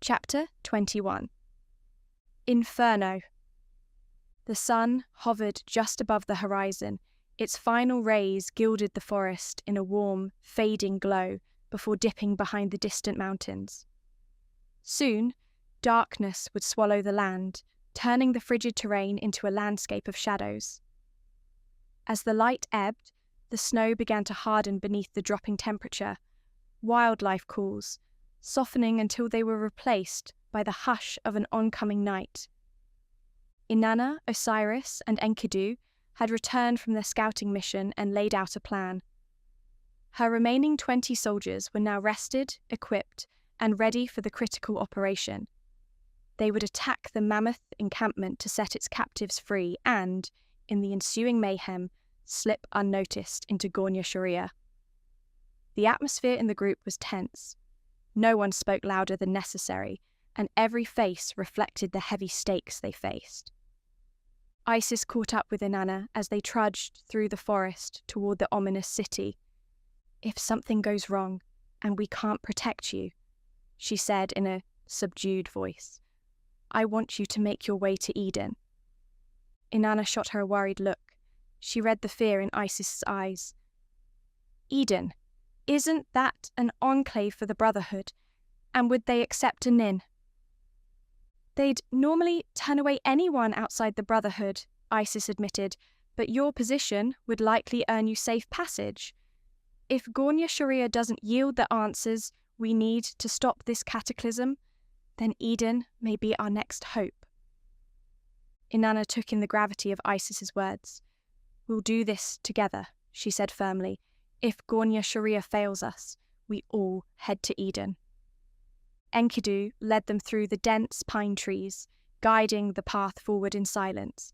Chapter 21. Inferno. The sun hovered just above the horizon. Its final rays gilded the forest in a warm, fading glow before dipping behind the distant mountains. Soon, darkness would swallow the land, turning the frigid terrain into a landscape of shadows. As the light ebbed, the snow began to harden beneath the dropping temperature. Wildlife calls, softening until they were replaced by the hush of an oncoming night. Inanna, Osiris, and Enkidu had returned from their scouting mission and laid out a plan. Her remaining 20 soldiers were now rested, equipped, and ready for the critical operation. They would attack the mammoth encampment to set its captives free and, in the ensuing mayhem, slip unnoticed into Gornia Sharia. The atmosphere in the group was tense. No one spoke louder than necessary, and every face reflected the heavy stakes they faced. Isis caught up with Inanna as they trudged through the forest toward the ominous city. "If something goes wrong, and we can't protect you," she said in a subdued voice, "I want you to make your way to Eden." Inanna shot her a worried look. She read the fear in Isis's eyes. "Eden? Isn't that an enclave for the Brotherhood? And would they accept a Nin?" "They'd normally turn away anyone outside the Brotherhood," Isis admitted, "but your position would likely earn you safe passage. If Gornia Sharia doesn't yield the answers we need to stop this cataclysm, then Eden may be our next hope." Inanna took in the gravity of Isis's words. "We'll do this together," she said firmly. "If Gornia Sharia fails us, we all head to Eden." Enkidu led them through the dense pine trees, guiding the path forward in silence.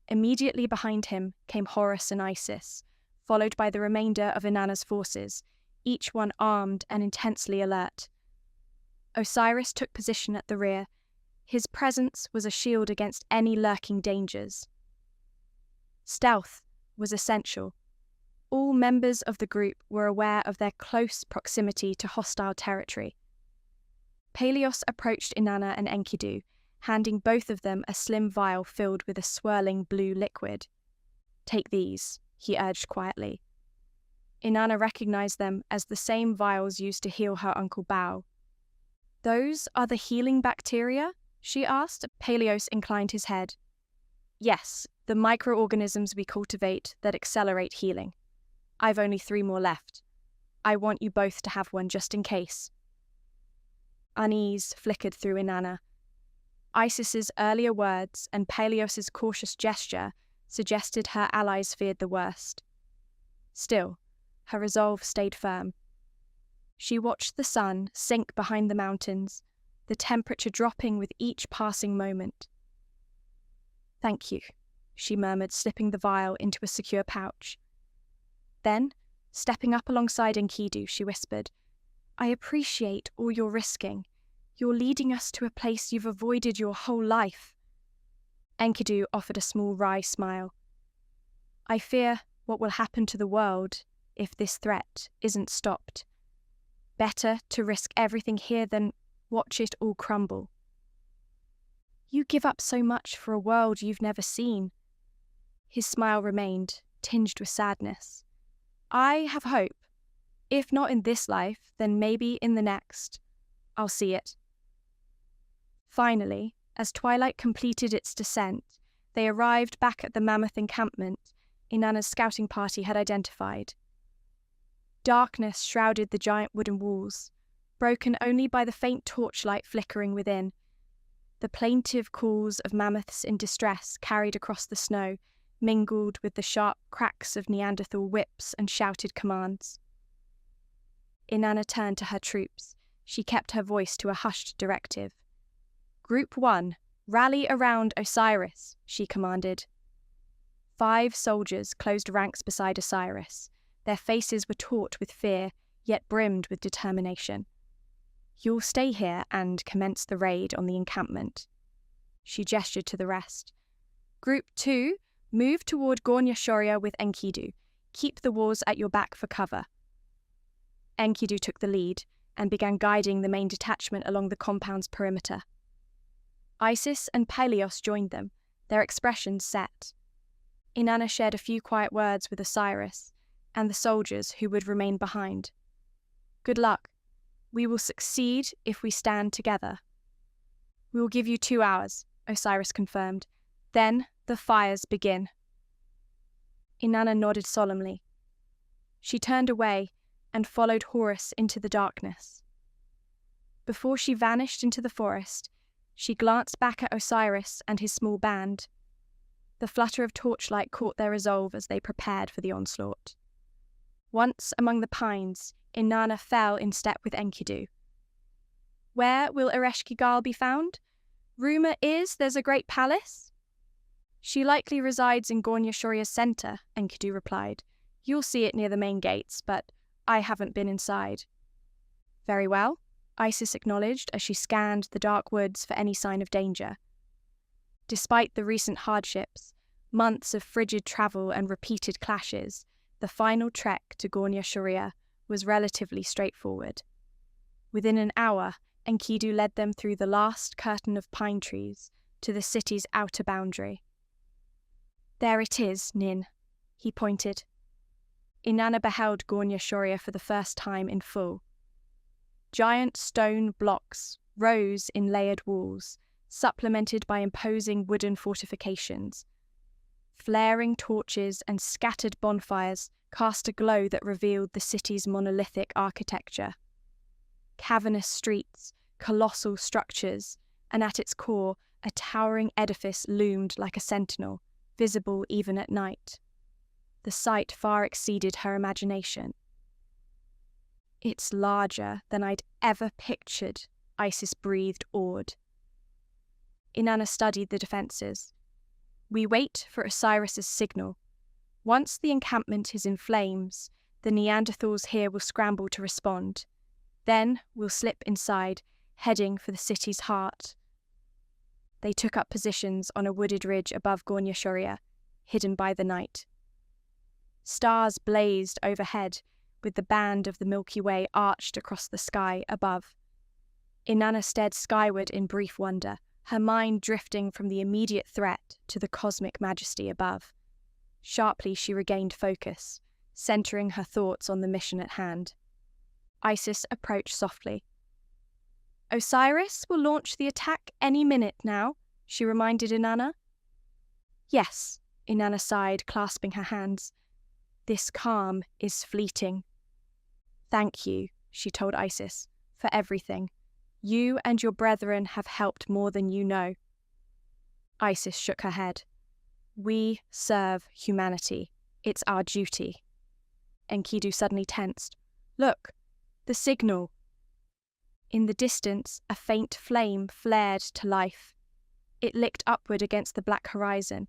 Immediately behind him came Horus and Isis, followed by the remainder of Inanna's forces, each one armed and intensely alert. Osiris took position at the rear. His presence was a shield against any lurking dangers. Stealth was essential. All members of the group were aware of their close proximity to hostile territory. Peleos approached Inanna and Enkidu, handing both of them a slim vial filled with a swirling blue liquid. "Take these," he urged quietly. Inanna recognized them as the same vials used to heal her Uncle Bao. "Those are the healing bacteria?" she asked. Peleos inclined his head. "Yes, the microorganisms we cultivate that accelerate healing. I've only 3 more left. I want you both to have one just in case." Unease flickered through Inanna. Isis's earlier words and Peleos's cautious gesture suggested her allies feared the worst. Still, her resolve stayed firm. She watched the sun sink behind the mountains, the temperature dropping with each passing moment. "Thank you," she murmured, slipping the vial into a secure pouch. Then, stepping up alongside Enkidu, she whispered, "I appreciate all you're risking. You're leading us to a place you've avoided your whole life." Enkidu offered a small wry smile. "I fear what will happen to the world if this threat isn't stopped. Better to risk everything here than watch it all crumble." "You give up so much for a world you've never seen." His smile remained, tinged with sadness. "I have hope. If not in this life, then maybe in the next. I'll see it." Finally, as twilight completed its descent, they arrived back at the mammoth encampment Inanna's scouting party had identified. Darkness shrouded the giant wooden walls, broken only by the faint torchlight flickering within. The plaintive calls of mammoths in distress carried across the snow, mingled with the sharp cracks of Neanderthal whips and shouted commands. Inanna turned to her troops. She kept her voice to a hushed directive. "Group 1, rally around Osiris," she commanded. 5 soldiers closed ranks beside Osiris. Their faces were taut with fear, yet brimmed with determination. "You'll stay here and commence the raid on the encampment." She gestured to the rest. "Group 2, move toward Gornia Sharia with Enkidu. Keep the walls at your back for cover." Enkidu took the lead, and began guiding the main detachment along the compound's perimeter. Isis and Peleos joined them, their expressions set. Inanna shared a few quiet words with Osiris and the soldiers who would remain behind. "Good luck. We will succeed if we stand together." "We will give you 2 hours," Osiris confirmed. "Then the fires begin." Inanna nodded solemnly. She turned away and followed Horus into the darkness. Before she vanished into the forest, she glanced back at Osiris and his small band. The flutter of torchlight caught their resolve as they prepared for the onslaught. Once among the pines, Inanna fell in step with Enkidu. "Where will Ereshkigal be found? Rumour is there's a great palace." "She likely resides in Gornia Shoria's centre," Enkidu replied. "You'll see it near the main gates, but I haven't been inside." "Very well," Isis acknowledged as she scanned the dark woods for any sign of danger. Despite the recent hardships, months of frigid travel and repeated clashes, the final trek to Gornia Shoria was relatively straightforward. Within an hour, Enkidu led them through the last curtain of pine trees to the city's outer boundary. "There it is, Nin," he pointed. Inanna beheld Gornia Shoria for the first time in full. Giant stone blocks rose in layered walls, supplemented by imposing wooden fortifications. Flaring torches and scattered bonfires cast a glow that revealed the city's monolithic architecture. Cavernous streets, colossal structures, and at its core, a towering edifice loomed like a sentinel, visible even at night. The sight far exceeded her imagination. "It's larger than I'd ever pictured," Isis breathed, awed. Inanna studied the defences. "We wait for Osiris's signal. Once the encampment is in flames, the Neanderthals here will scramble to respond. Then we'll slip inside, heading for the city's heart." They took up positions on a wooded ridge above Gornia Shoria, hidden by the night. Stars blazed overhead, with the band of the Milky Way arched across the sky above. Inanna stared skyward in brief wonder, her mind drifting from the immediate threat to the cosmic majesty above. Sharply she regained focus, centering her thoughts on the mission at hand. Isis approached softly. "Osiris will launch the attack any minute now," she reminded Inanna. "Yes," Inanna sighed, clasping her hands. "This calm is fleeting." "Thank you," she told Isis, "for everything. You and your brethren have helped more than you know." Isis shook her head. "We serve humanity. It's our duty." Enkidu suddenly tensed. "Look, the signal." In the distance, a faint flame flared to life. It licked upward against the black horizon.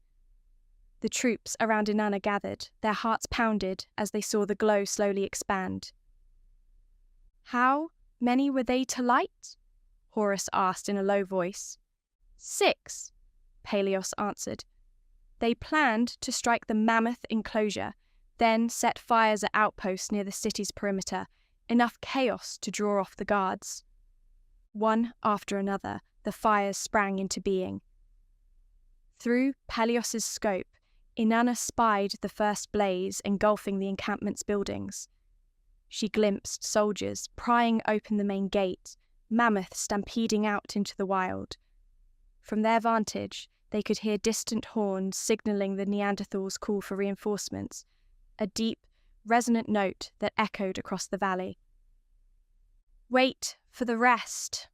The troops around Inanna gathered, their hearts pounded as they saw the glow slowly expand. "How many were they to light?" Horus asked in a low voice. 6, Peleos answered. "They planned to strike the mammoth enclosure, then set fires at outposts near the city's perimeter, enough chaos to draw off the guards." One after another, the fires sprang into being. Through Peleos's scope, Inanna spied the first blaze engulfing the encampment's buildings. She glimpsed soldiers prying open the main gate, mammoths stampeding out into the wild. From their vantage, they could hear distant horns signalling the Neanderthals' call for reinforcements, a deep, resonant note that echoed across the valley. "Wait for the rest,"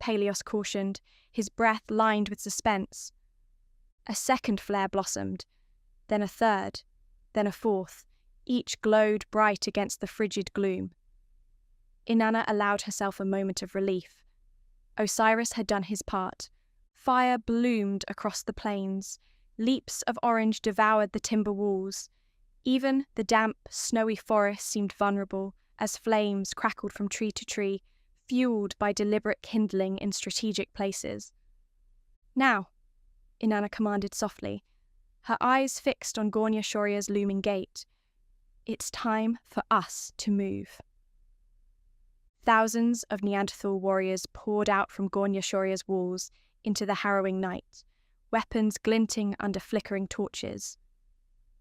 Peleos cautioned, his breath lined with suspense. A second flare blossomed, then a third, then a fourth. Each glowed bright against the frigid gloom. Inanna allowed herself a moment of relief. Osiris had done his part. Fire bloomed across the plains. Leaps of orange devoured the timber walls. Even the damp, snowy forest seemed vulnerable as flames crackled from tree to tree, fueled by deliberate kindling in strategic places. "Now," Inanna commanded softly, her eyes fixed on Gornia Shoria's looming gate. "It's time for us to move." Thousands of Neanderthal warriors poured out from Gornya Shoria's walls into the harrowing night, weapons glinting under flickering torches.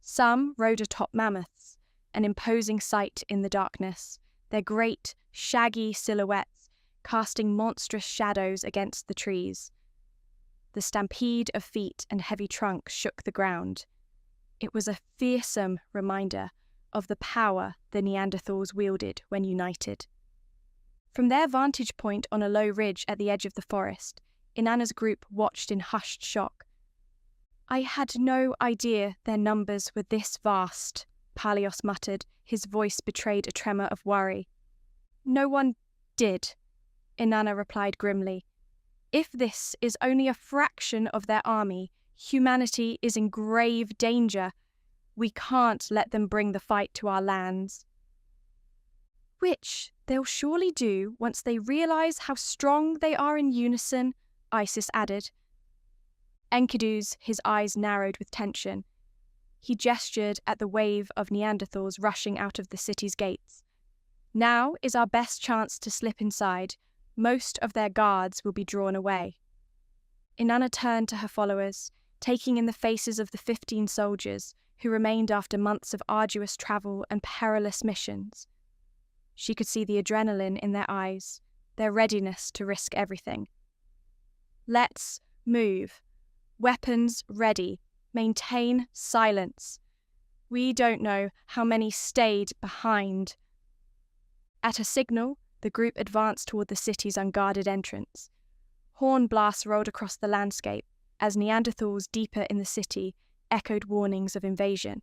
Some rode atop mammoths, an imposing sight in the darkness, their great, shaggy silhouettes casting monstrous shadows against the trees. The stampede of feet and heavy trunks shook the ground. It was a fearsome reminder of the power the Neanderthals wielded when united. From their vantage point on a low ridge at the edge of the forest, Inanna's group watched in hushed shock. "I had no idea their numbers were this vast," Palios muttered. His voice betrayed a tremor of worry. "No one did," Inanna replied grimly. "If this is only a fraction of their army, humanity is in grave danger. We can't let them bring the fight to our lands." "Which they'll surely do once they realize how strong they are in unison," Isis added. Enkidu's, his eyes narrowed with tension. He gestured at the wave of Neanderthals rushing out of the city's gates. "Now is our best chance to slip inside. Most of their guards will be drawn away." Inanna turned to her followers, taking in the faces of the 15 soldiers who remained after months of arduous travel and perilous missions. She could see the adrenaline in their eyes, their readiness to risk everything. "Let's move. Weapons ready. Maintain silence. We don't know how many stayed behind." At a signal, the group advanced toward the city's unguarded entrance. Horn blasts rolled across the landscape as Neanderthals deeper in the city echoed warnings of invasion.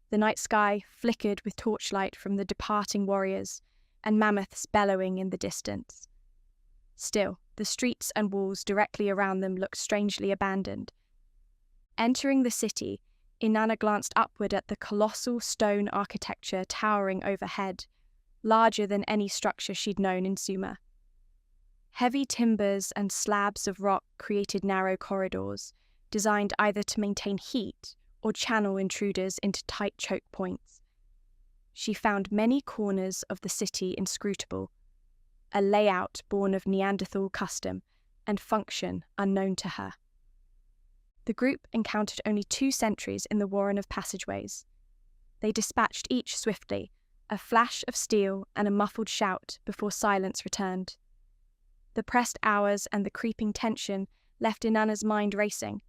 The night sky flickered with torchlight from the departing warriors, and mammoths bellowing in the distance. Still, the streets and walls directly around them looked strangely abandoned. Entering the city, Inanna glanced upward at the colossal stone architecture towering overhead, larger than any structure she'd known in Sumer. Heavy timbers and slabs of rock created narrow corridors, designed either to maintain heat or channel intruders into tight choke points. She found many corners of the city inscrutable, a layout born of Neanderthal custom and function unknown to her. The group encountered only 2 sentries in the warren of passageways. They dispatched each swiftly, a flash of steel and a muffled shout before silence returned. The pressed hours and the creeping tension left Inanna's mind racing.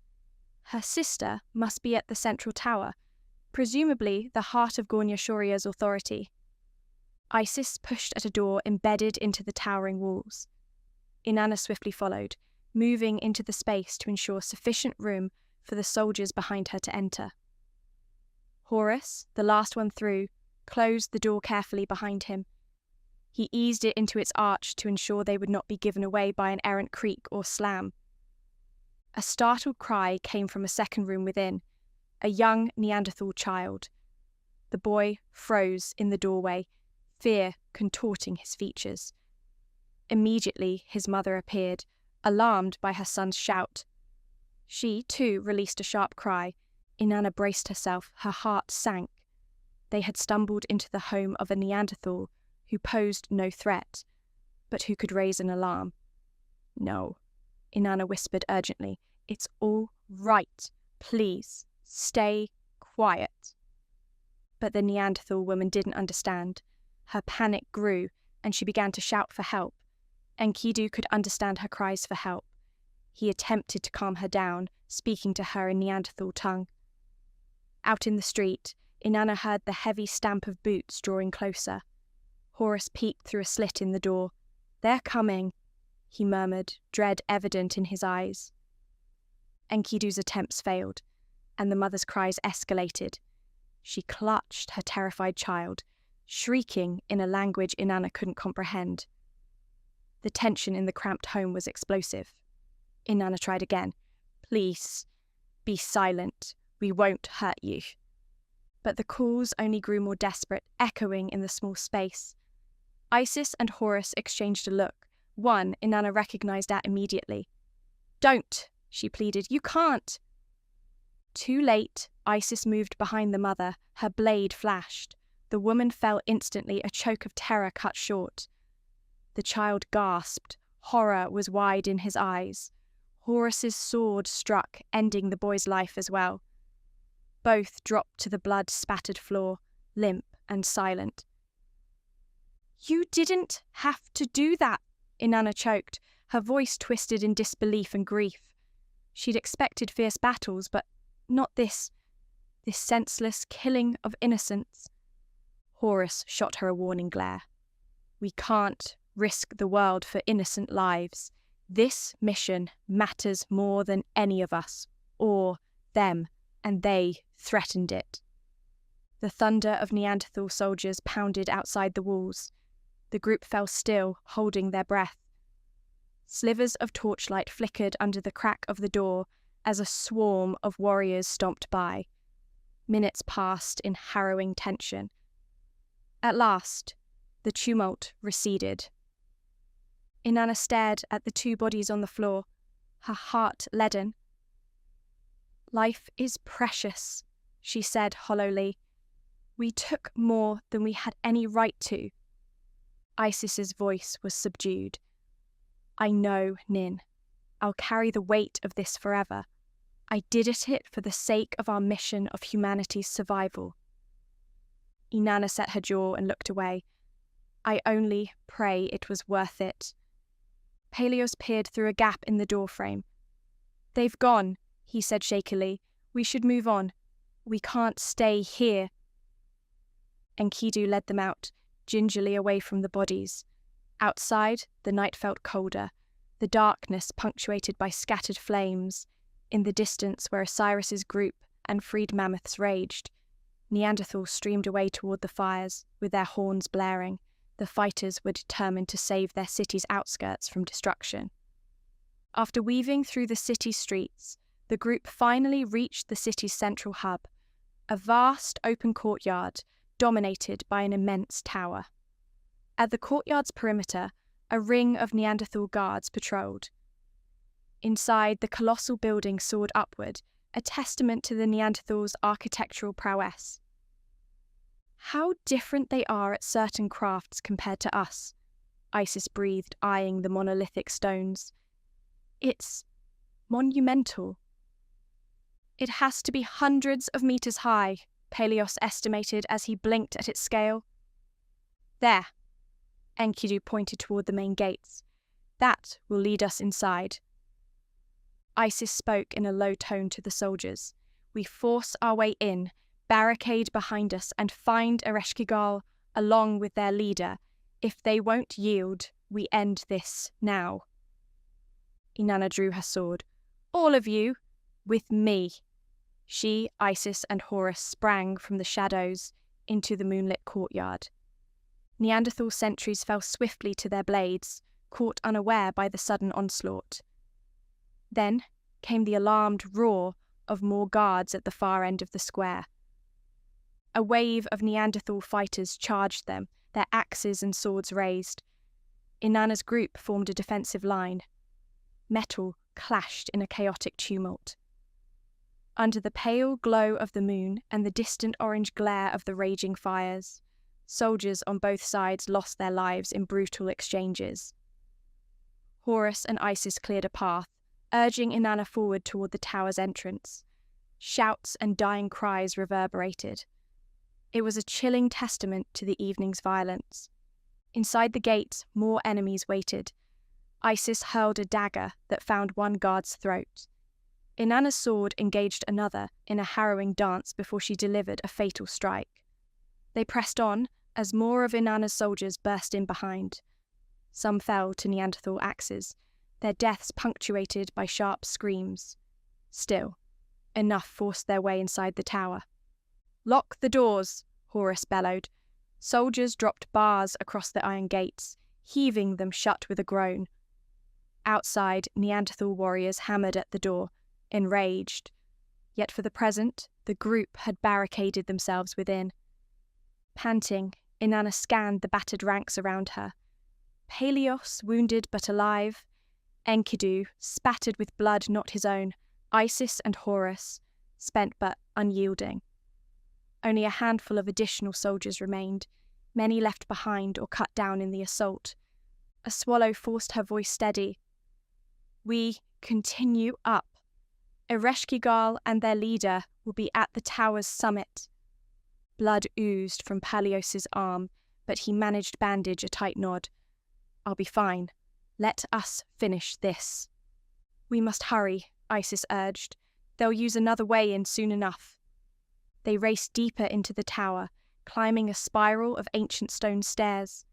Her sister must be at the central tower, presumably the heart of Gornya Shoria's authority. Isis pushed at a door embedded into the towering walls. Inanna swiftly followed, moving into the space to ensure sufficient room for the soldiers behind her to enter. Horus, the last one through, closed the door carefully behind him. He eased it into its arch to ensure they would not be given away by an errant creak or slam. A startled cry came from a second room within, a young Neanderthal child. The boy froze in the doorway, fear contorting his features. Immediately, his mother appeared, alarmed by her son's shout. She, too, released a sharp cry. Inanna braced herself, her heart sank. They had stumbled into the home of a Neanderthal who posed no threat, but who could raise an alarm. "No," Inanna whispered urgently. "It's all right. Please, stay quiet." But the Neanderthal woman didn't understand. Her panic grew, and she began to shout for help. Enkidu could understand her cries for help. He attempted to calm her down, speaking to her in Neanderthal tongue. Out in the street, Inanna heard the heavy stamp of boots drawing closer. Horus peeked through a slit in the door. "They're coming," he murmured, dread evident in his eyes. Enkidu's attempts failed, and the mother's cries escalated. She clutched her terrified child, shrieking in a language Inanna couldn't comprehend. The tension in the cramped home was explosive. Inanna tried again. "Please, be silent. We won't hurt you." But the calls only grew more desperate, echoing in the small space. Isis and Horus exchanged a look. One Inanna recognized at immediately. "Don't," she pleaded. "You can't." Too late, Isis moved behind the mother. Her blade flashed. The woman fell instantly, a choke of terror cut short. The child gasped. Horror was wide in his eyes. Horus's sword struck, ending the boy's life as well. Both dropped to the blood-spattered floor, limp and silent. "You didn't have to do that," Inanna choked, her voice twisted in disbelief and grief. She'd expected fierce battles, but not this senseless killing of innocents. Horus shot her a warning glare. "We can't risk the world for innocent lives. This mission matters more than any of us, or them, and they threatened it." The thunder of Neanderthal soldiers pounded outside the walls. The group fell still, holding their breath. Slivers of torchlight flickered under the crack of the door as a swarm of warriors stomped by. Minutes passed in harrowing tension. At last, the tumult receded. Inanna stared at the two bodies on the floor, her heart leaden. "Life is precious," she said hollowly. "We took more than we had any right to." Isis's voice was subdued. "I know, Nin. I'll carry the weight of this forever. I did it for the sake of our mission of humanity's survival." Inanna set her jaw and looked away. "I only pray it was worth it." Peleos peered through a gap in the doorframe. "They've gone," he said shakily. "We should move on. We can't stay here." Enkidu led them out, gingerly away from the bodies. Outside, the night felt colder, the darkness punctuated by scattered flames. In the distance where Osiris's group and freed mammoths raged, Neanderthals streamed away toward the fires, with their horns blaring. The fighters were determined to save their city's outskirts from destruction. After weaving through the city streets, the group finally reached the city's central hub, a vast open courtyard dominated by an immense tower. At the courtyard's perimeter, a ring of Neanderthal guards patrolled. Inside, the colossal building soared upward, a testament to the Neanderthals' architectural prowess. "How different they are at certain crafts compared to us," Isis breathed, eyeing the monolithic stones. "It's monumental." "It has to be hundreds of meters high," Peleos estimated as he blinked at its scale. "There," Enkidu pointed toward the main gates. "That will lead us inside." Isis spoke in a low tone to the soldiers. "We force our way in, barricade behind us, and find Ereshkigal along with their leader. If they won't yield, we end this now." Inanna drew her sword. "All of you, with me." She, Isis, and Horus sprang from the shadows into the moonlit courtyard. Neanderthal sentries fell swiftly to their blades, caught unaware by the sudden onslaught. Then came the alarmed roar of more guards at the far end of the square. A wave of Neanderthal fighters charged them, their axes and swords raised. Inanna's group formed a defensive line. Metal clashed in a chaotic tumult. Under the pale glow of the moon and the distant orange glare of the raging fires, soldiers on both sides lost their lives in brutal exchanges. Horus and Isis cleared a path, urging Inanna forward toward the tower's entrance. Shouts and dying cries reverberated. It was a chilling testament to the evening's violence. Inside the gate, more enemies waited. Isis hurled a dagger that found one guard's throat. Inanna's sword engaged another in a harrowing dance before she delivered a fatal strike. They pressed on as more of Inanna's soldiers burst in behind. Some fell to Neanderthal axes, their deaths punctuated by sharp screams. Still, enough forced their way inside the tower. "Lock the doors," Horus bellowed. Soldiers dropped bars across the iron gates, heaving them shut with a groan. Outside, Neanderthal warriors hammered at the door, enraged. Yet for the present, the group had barricaded themselves within. Panting, Inanna scanned the battered ranks around her. Peleos, wounded but alive. Enkidu, spattered with blood not his own. Isis and Horus, spent but unyielding. Only a handful of additional soldiers remained, many left behind or cut down in the assault. A swallow forced her voice steady. We continue up. Ereshkigal and their leader will be at the tower's summit. Blood oozed from Palios's arm, but he managed bandage a tight nod. I'll be fine. Let us finish this. We must hurry, Isis urged. They'll use another way in soon enough. They raced deeper into the tower, climbing a spiral of ancient stone stairs.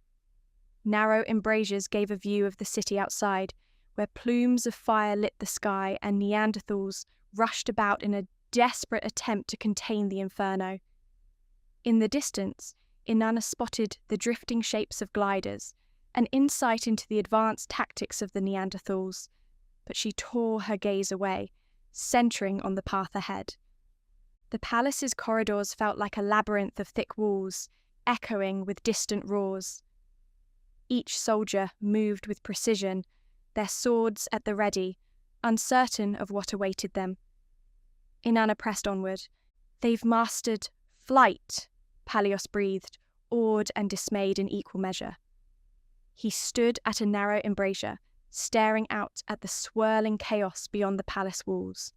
Narrow embrasures gave a view of the city outside, where plumes of fire lit the sky and Neanderthals rushed about in a desperate attempt to contain the Inferno. In the distance, Inanna spotted the drifting shapes of gliders, an insight into the advanced tactics of the Neanderthals, but she tore her gaze away, centering on the path ahead. The palace's corridors felt like a labyrinth of thick walls, echoing with distant roars. Each soldier moved with precision, their swords at the ready, uncertain of what awaited them. Inanna pressed onward. They've mastered flight, Palios breathed, awed and dismayed in equal measure. He stood at a narrow embrasure, staring out at the swirling chaos beyond the palace walls.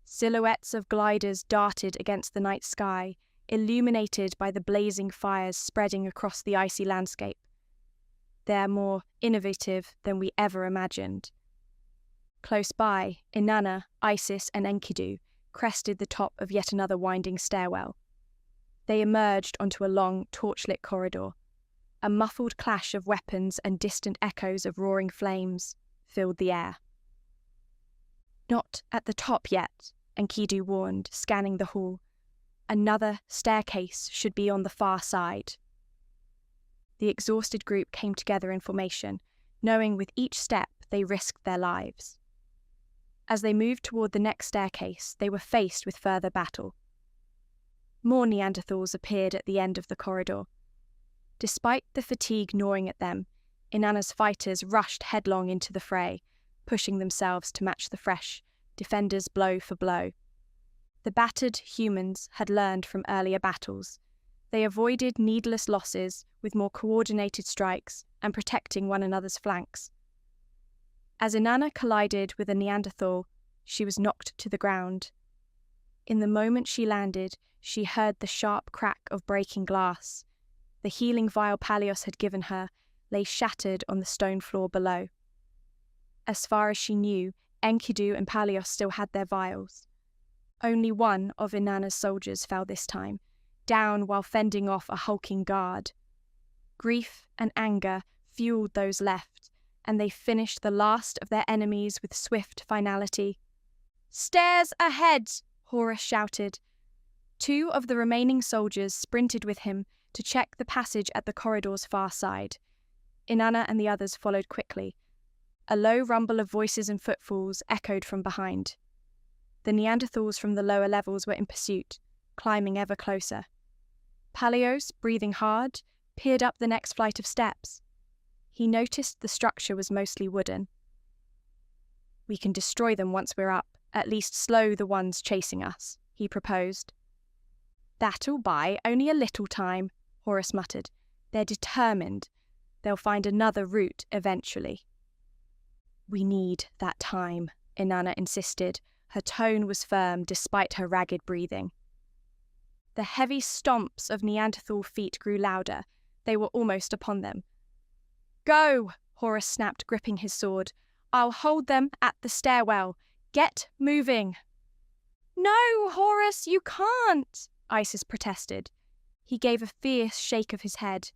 Silhouettes of gliders darted against the night sky, illuminated by the blazing fires spreading across the icy landscape. They're more innovative than we ever imagined. Close by, Inanna, Isis, and Enkidu crested the top of yet another winding stairwell. They emerged onto a long, torchlit corridor. A muffled clash of weapons and distant echoes of roaring flames filled the air. Not at the top yet, Enkidu warned, scanning the hall. Another staircase should be on the far side. The exhausted group came together in formation, knowing with each step they risked their lives. As they moved toward the next staircase, they were faced with further battle. More Neanderthals appeared at the end of the corridor. Despite the fatigue gnawing at them, Inanna's fighters rushed headlong into the fray, pushing themselves to match the fresh defenders blow for blow. The battered humans had learned from earlier battles. They avoided needless losses with more coordinated strikes and protecting one another's flanks. As Inanna collided with a Neanderthal, she was knocked to the ground. In the moment she landed, she heard the sharp crack of breaking glass. The healing vial Palios had given her lay shattered on the stone floor below. As far as she knew, Enkidu and Palios still had their vials. Only one of Inanna's soldiers fell this time, down while fending off a hulking guard. Grief and anger fueled those left, and they finished the last of their enemies with swift finality. "Stairs ahead!" Horus shouted. Two of the remaining soldiers sprinted with him to check the passage at the corridor's far side. Inanna and the others followed quickly. A low rumble of voices and footfalls echoed from behind. The Neanderthals from the lower levels were in pursuit, climbing ever closer. Palios, breathing hard, peered up the next flight of steps. He noticed the structure was mostly wooden. "We can destroy them once we're up, at least slow the ones chasing us," he proposed. "That'll buy only a little time," Horus muttered. "They're determined. They'll find another route eventually." "We need that time," Inanna insisted. Her tone was firm despite her ragged breathing. The heavy stomps of Neanderthal feet grew louder. They were almost upon them. "Go!" Horus snapped, gripping his sword. "I'll hold them at the stairwell. Get moving!" "No, Horus, you can't!" Isis protested. He gave a fierce shake of his head.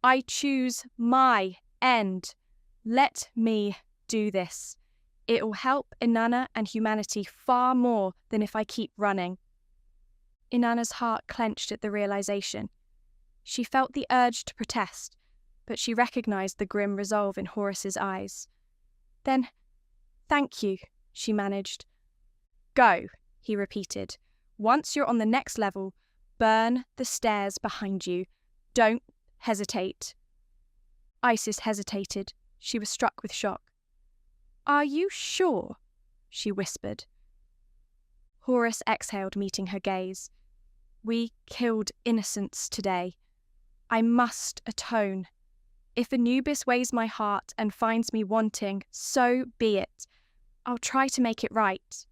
"I choose my end. Let me do this. It'll help Inanna and humanity far more than if I keep running." Inanna's heart clenched at the realization. She felt the urge to protest, but she recognized the grim resolve in Horus's eyes. "Then, thank you," she managed. "Go," he repeated. "Once you're on the next level, burn the stairs behind you. Don't hesitate." Isis hesitated. She was struck with shock. "Are you sure?" she whispered. Horus exhaled, meeting her gaze. "We killed innocents today. I must atone. If Anubis weighs my heart and finds me wanting, so be it. I'll try to make it right.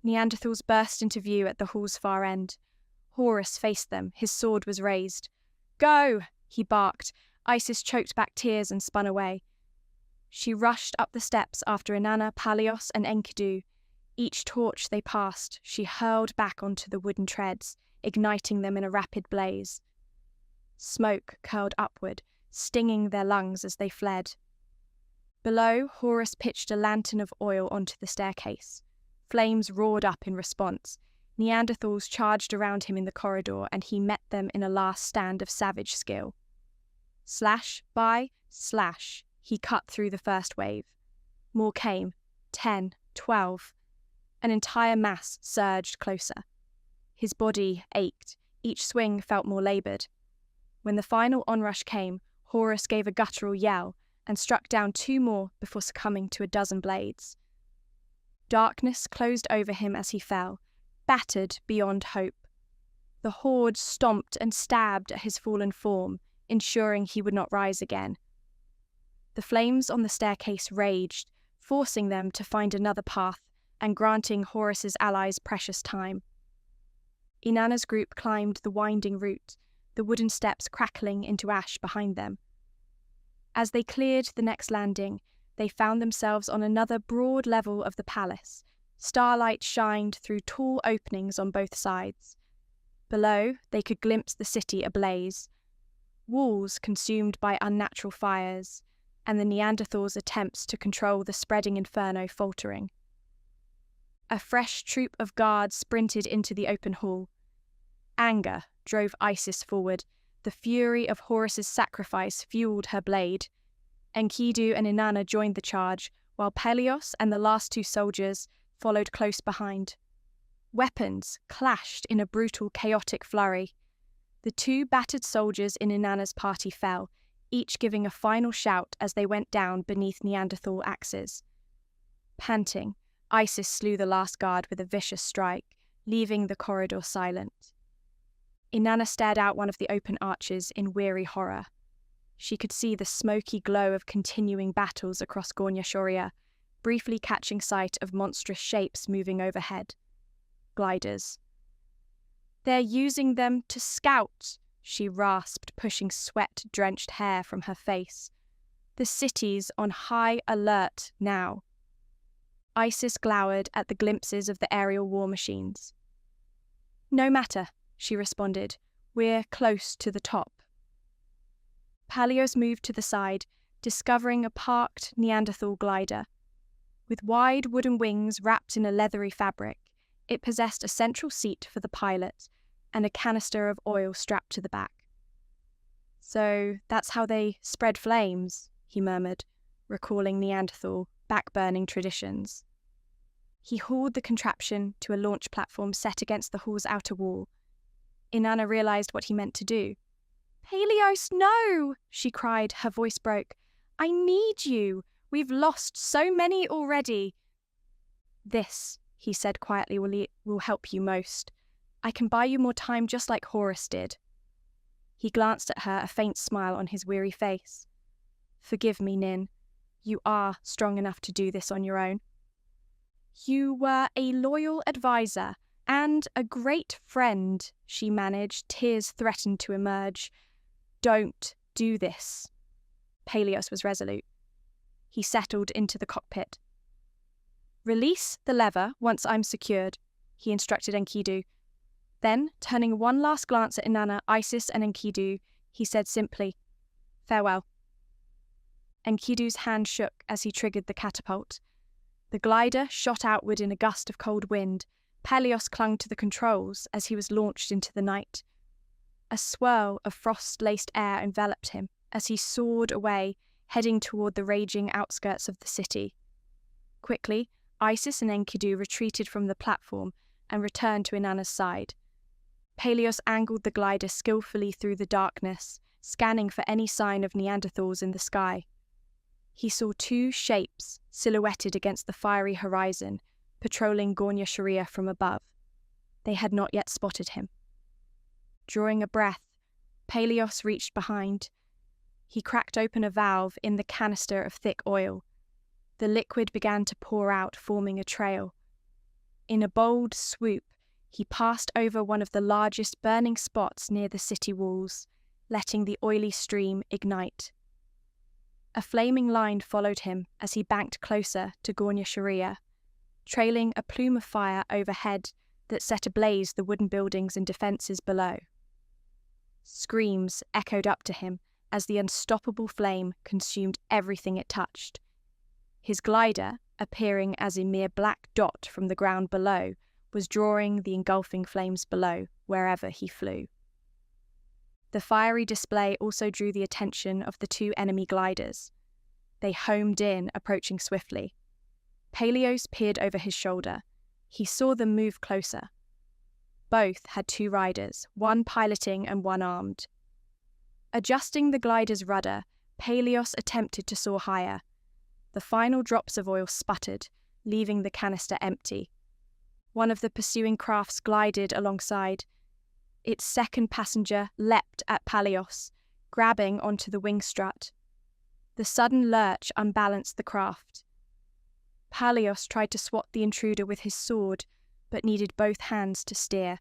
Neanderthals burst into view at the hall's far end. Horus faced them, his sword was raised. Go, he barked. Isis choked back tears and spun away. She rushed up the steps after Inanna, Palios, and Enkidu. Each torch they passed, she hurled back onto the wooden treads, igniting them in a rapid blaze. Smoke curled upward, stinging their lungs as they fled. Below, Horus pitched a lantern of oil onto the staircase. Flames roared up in response. Neanderthals charged around him in the corridor, and he met them in a last stand of savage skill. Slash by slash, he cut through the first wave. More came, 10, 12. An entire mass surged closer. His body ached, each swing felt more laboured. When the final onrush came, Horus gave a guttural yell and struck down 2 more before succumbing to a dozen blades. Darkness closed over him as he fell, battered beyond hope. The horde stomped and stabbed at his fallen form, ensuring he would not rise again. The flames on the staircase raged, forcing them to find another path and granting Horus's allies precious time. Inanna's group climbed the winding route, the wooden steps crackling into ash behind them. As they cleared the next landing, they found themselves on another broad level of the palace. Starlight shined through tall openings on both sides. Below, they could glimpse the city ablaze, walls consumed by unnatural fires, and the Neanderthals' attempts to control the spreading inferno faltering. A fresh troop of guards sprinted into the open hall. Anger drove Isis forward. The fury of Horus's sacrifice fueled her blade. Enkidu and Inanna joined the charge, while Pelios and the last 2 soldiers followed close behind. Weapons clashed in a brutal, chaotic flurry. The 2 battered soldiers in Inanna's party fell, each giving a final shout as they went down beneath Neanderthal axes. Panting, Isis slew the last guard with a vicious strike, leaving the corridor silent. Inanna stared out one of the open arches in weary horror. She could see the smoky glow of continuing battles across Gornia Shoria, briefly catching sight of monstrous shapes moving overhead. Gliders. They're using them to scout, she rasped, pushing sweat-drenched hair from her face. The city's on high alert now. Isis glowered at the glimpses of the aerial war machines. No matter, she responded. We're close to the top. Palios moved to the side, discovering a parked Neanderthal glider. With wide wooden wings wrapped in a leathery fabric, it possessed a central seat for the pilot and a canister of oil strapped to the back. So that's how they spread flames, he murmured, recalling Neanderthal, back-burning traditions. He hauled the contraption to a launch platform set against the hall's outer wall. Inanna realised what he meant to do. Pelios, no! She cried, her voice broke. I need you! We've lost so many already. This, he said quietly, will help you most. I can buy you more time just like Horus did. He glanced at her, a faint smile on his weary face. Forgive me, Nin. You are strong enough to do this on your own. You were a loyal advisor and a great friend, she managed. Tears threatened to emerge. Don't do this. Pelios was resolute. He settled into the cockpit. Release the lever once I'm secured, he instructed Enkidu. Then, turning one last glance at Inanna, Isis, and Enkidu, he said simply, Farewell. Enkidu's hand shook as he triggered the catapult. The glider shot outward in a gust of cold wind. Pelios clung to the controls as he was launched into the night. A swirl of frost-laced air enveloped him as he soared away, heading toward the raging outskirts of the city. Quickly, Isis and Enkidu retreated from the platform and returned to Inanna's side. Pelios angled the glider skillfully through the darkness, scanning for any sign of Neanderthals in the sky. He saw 2 shapes silhouetted against the fiery horizon, patrolling Gornia Shoria from above. They had not yet spotted him. Drawing a breath, Pelios reached behind. He cracked open a valve in the canister of thick oil. The liquid began to pour out, forming a trail. In a bold swoop, he passed over one of the largest burning spots near the city walls, letting the oily stream ignite. A flaming line followed him as he banked closer to Gornia Sharia, trailing a plume of fire overhead that set ablaze the wooden buildings and defences below. Screams echoed up to him as the unstoppable flame consumed everything it touched. His glider, appearing as a mere black dot from the ground below, was drawing the engulfing flames below wherever he flew. The fiery display also drew the attention of the two enemy gliders. They homed in, approaching swiftly. Peleos peered over his shoulder. He saw them move closer. Both had two riders, one piloting and one armed. Adjusting the glider's rudder, Peleos attempted to soar higher. The final drops of oil sputtered, leaving the canister empty. One of the pursuing crafts glided alongside. Its second passenger leapt at Peleos, grabbing onto the wing strut. The sudden lurch unbalanced the craft. Peleos tried to swat the intruder with his sword, but needed both hands to steer.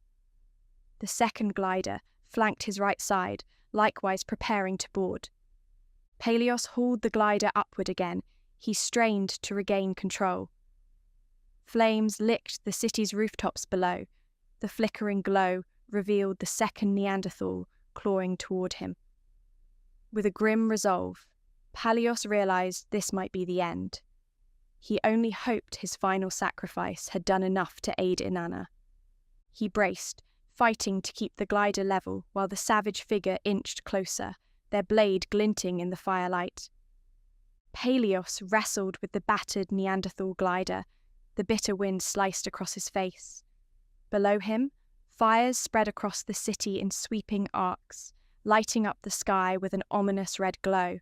The second glider flanked his right side, likewise preparing to board. Peleos hauled the glider upward again. He strained to regain control. Flames licked the city's rooftops below. The flickering glow revealed the second Neanderthal clawing toward him. With a grim resolve, Peleos realized this might be the end. He only hoped his final sacrifice had done enough to aid Inanna. He braced, fighting to keep the glider level while the savage figure inched closer, their blade glinting in the firelight. Peleos wrestled with the battered Neanderthal glider. The bitter wind sliced across his face. Below him, fires spread across the city in sweeping arcs, lighting up the sky with an ominous red glow.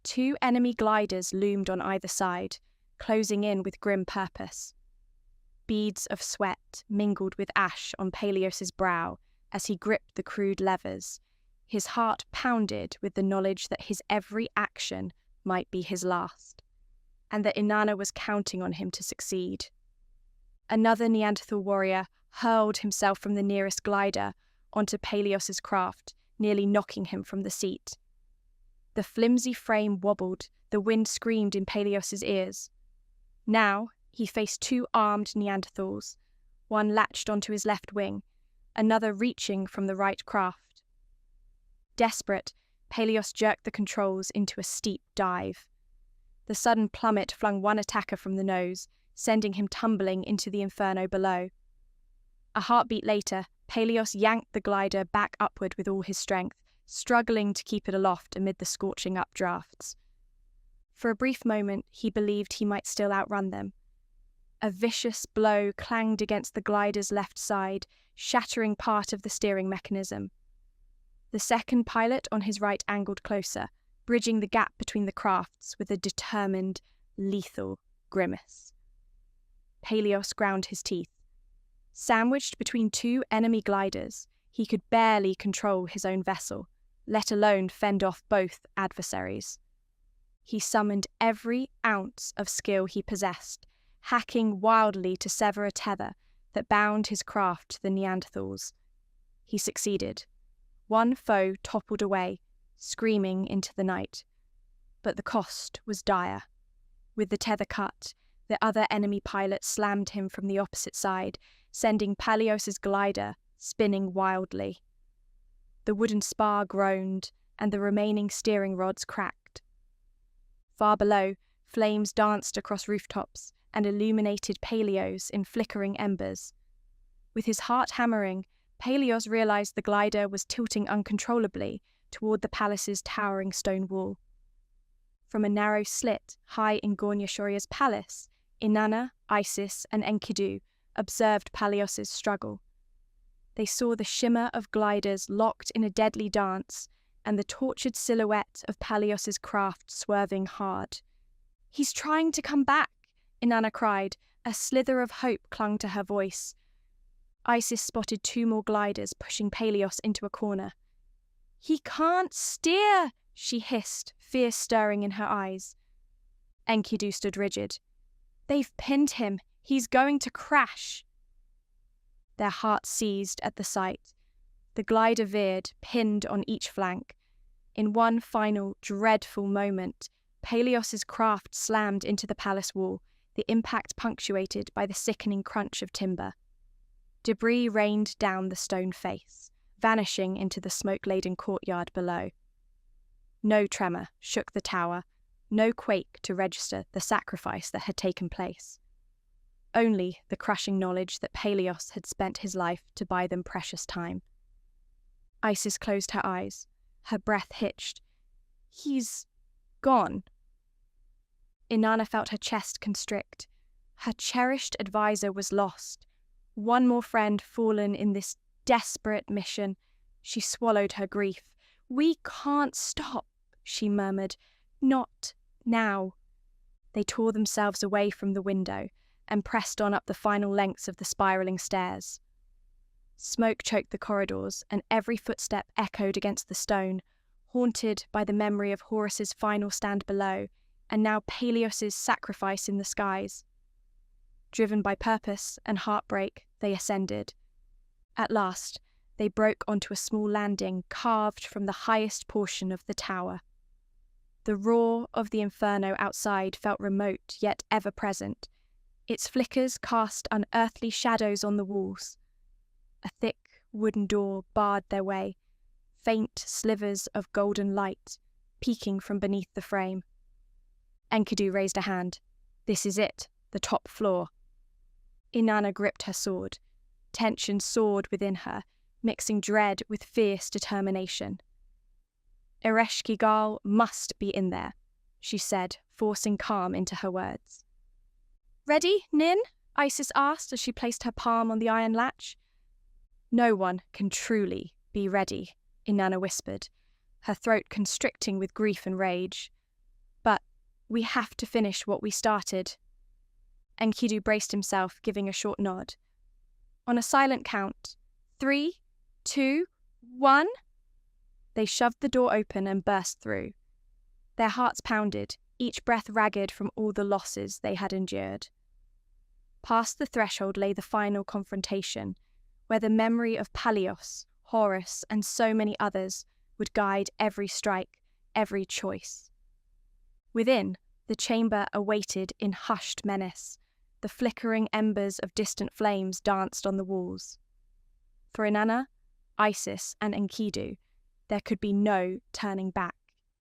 Two enemy gliders loomed on either side, closing in with grim purpose. Beads of sweat mingled with ash on Peleos's brow as he gripped the crude levers. His heart pounded with the knowledge that his every action might be his last, and that Inanna was counting on him to succeed. Another Neanderthal warrior hurled himself from the nearest glider onto Peleos's craft, nearly knocking him from the seat. The flimsy frame wobbled, the wind screamed in Peleos's ears. Now he faced two armed Neanderthals, one latched onto his left wing, another reaching from the right craft. Desperate, Peleos jerked the controls into a steep dive. The sudden plummet flung one attacker from the nose, sending him tumbling into the Inferno below. A heartbeat later, Peleos yanked the glider back upward with all his strength, struggling to keep it aloft amid the scorching updrafts. For a brief moment, he believed he might still outrun them. A vicious blow clanged against the glider's left side, shattering part of the steering mechanism. The second pilot on his right angled closer, bridging the gap between the crafts with a determined, lethal grimace. Peleos ground his teeth. Sandwiched between two enemy gliders, he could barely control his own vessel, let alone fend off both adversaries. He summoned every ounce of skill he possessed, hacking wildly to sever a tether that bound his craft to the Neanderthals. He succeeded. One foe toppled away, screaming into the night. But the cost was dire. With the tether cut, the other enemy pilot slammed him from the opposite side, sending Peleos's glider spinning wildly. The wooden spar groaned, and the remaining steering rods cracked. Far below, flames danced across rooftops and illuminated Peleos in flickering embers. With his heart hammering, Peleos realized the glider was tilting uncontrollably toward the palace's towering stone wall. From a narrow slit high in Gornia Shoria's palace, Inanna, Isis, and Enkidu observed Peleos's struggle. They saw the shimmer of gliders locked in a deadly dance and the tortured silhouette of Peleos's craft swerving hard. "He's trying to come back," Inanna cried. A slither of hope clung to her voice. Isis spotted two more gliders pushing Peleos into a corner. "He can't steer," she hissed, fear stirring in her eyes. Enkidu stood rigid. "They've pinned him. He's going to crash." Their hearts seized at the sight. The glider veered, pinned on each flank. In one final, dreadful moment, Peleos's craft slammed into the palace wall, the impact punctuated by the sickening crunch of timber. Debris rained down the stone face, vanishing into the smoke-laden courtyard below. No tremor shook the tower, no quake to register the sacrifice that had taken place. Only the crushing knowledge that Peleos had spent his life to buy them precious time. Isis closed her eyes, her breath hitched. "He's gone." Inanna felt her chest constrict. Her cherished advisor was lost. One more friend fallen in this desperate mission. She swallowed her grief. "We can't stop," she murmured. "Not now." They tore themselves away from the window and pressed on up the final lengths of the spiraling stairs. Smoke choked the corridors, and every footstep echoed against the stone, haunted by the memory of Horus's final stand below, and now Peleos's sacrifice in the skies. Driven by purpose and heartbreak, they ascended. At last, they broke onto a small landing carved from the highest portion of the tower. The roar of the Inferno outside felt remote yet ever present. Its flickers cast unearthly shadows on the walls. A thick wooden door barred their way, faint slivers of golden light peeking from beneath the frame. Enkidu raised a hand. "This is it, the top floor." Inanna gripped her sword. Tension soared within her, mixing dread with fierce determination. "Ereshkigal must be in there," she said, forcing calm into her words. "Ready, Nin?" Isis asked as she placed her palm on the iron latch. "No one can truly be ready," Inanna whispered, her throat constricting with grief and rage. "But we have to finish what we started." Enkidu braced himself, giving a short nod. On a silent count, 3, 2, 1. They shoved the door open and burst through. Their hearts pounded, each breath ragged from all the losses they had endured. Past the threshold lay the final confrontation, where the memory of Peleos, Horus, and so many others would guide every strike, every choice. Within, the chamber awaited in hushed menace. The flickering embers of distant flames danced on the walls. For Inanna, Isis, and Enkidu, there could be no turning back.